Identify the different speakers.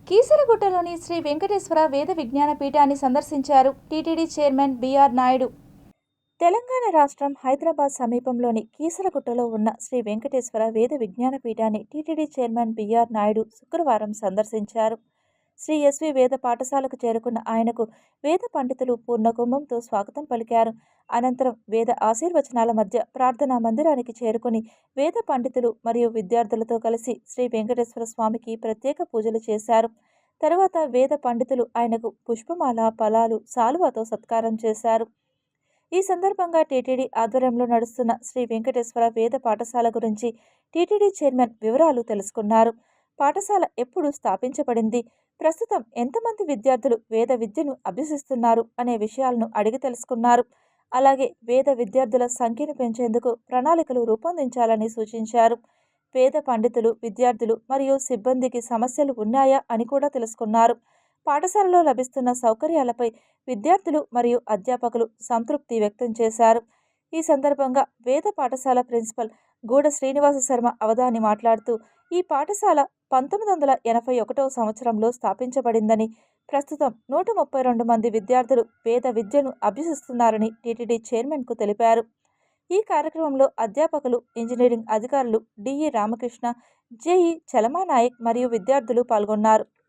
Speaker 1: కీసరగుట్టలోని శ్రీ వెంకటేశ్వర వేద విజ్ఞాన పీఠాన్ని సందర్శించారు టీటీడీ చైర్మన్ బిఆర్ నాయుడు. తెలంగాణ రాష్ట్రం హైదరాబాద్ సమీపంలోని కీసరగుట్టలో ఉన్న శ్రీ వెంకటేశ్వర వేద విజ్ఞాన పీఠాన్ని టీటీడీ చైర్మన్ బిఆర్ నాయుడు శుక్రవారం సందర్శించారు. శ్రీ ఎస్వి వేద పాఠశాలకు చేరుకున్న ఆయనకు వేద పండితులు పూర్ణకుంభంతో స్వాగతం పలికారు. అనంతరం వేద ఆశీర్వచనాల మధ్య ప్రార్థనా మందిరానికి చేరుకుని వేద పండితులు మరియు విద్యార్థులతో కలిసి శ్రీ వెంకటేశ్వర స్వామికి ప్రత్యేక పూజలు చేశారు. తరువాత వేద పండితులు ఆయనకు పుష్పమాల, ఫలాలు, శాలువాతో సత్కారం చేశారు. ఈ సందర్భంగా టీటీడీ ఆధ్వర్యంలో నడుస్తున్న శ్రీ వెంకటేశ్వర వేద పాఠశాల గురించి టీటీడీ చైర్మన్ వివరాలు తెలుసుకున్నారు. పాఠశాల ఎప్పుడు స్థాపించబడింది, ప్రస్తుతం ఎంతమంది విద్యార్థులు వేద విద్యను అభ్యసిస్తున్నారు అనే విషయాలను అడిగి తెలుసుకున్నారు. అలాగే వేద విద్యార్థుల సంఖ్యను పెంచేందుకు ప్రణాళికలు రూపొందించాలని సూచించారు. వేద పండితులు, విద్యార్థులు మరియు సిబ్బందికి సమస్యలు ఉన్నాయా అని కూడా తెలుసుకున్నారు. పాఠశాలలో లభిస్తున్న సౌకర్యాలపై విద్యార్థులు మరియు అధ్యాపకులు సంతృప్తి వ్యక్తం చేశారు. ఈ సందర్భంగా వేద పాఠశాల ప్రిన్సిపల్ గూడ శ్రీనివాస శర్మ అవధాని మాట్లాడుతూ, ఈ పాఠశాల 1981వ సంవత్సరంలో స్థాపించబడిందని, ప్రస్తుతం 132 మంది విద్యార్థులు వేద విద్యను అభ్యసిస్తున్నారని టీటీడీ చైర్మన్కు తెలిపారు. ఈ కార్యక్రమంలో అధ్యాపకులు, ఇంజనీరింగ్ అధికారులు, డిఈ రామకృష్ణ, జేఈ చలమానాయక్ మరియు విద్యార్థులు పాల్గొన్నారు.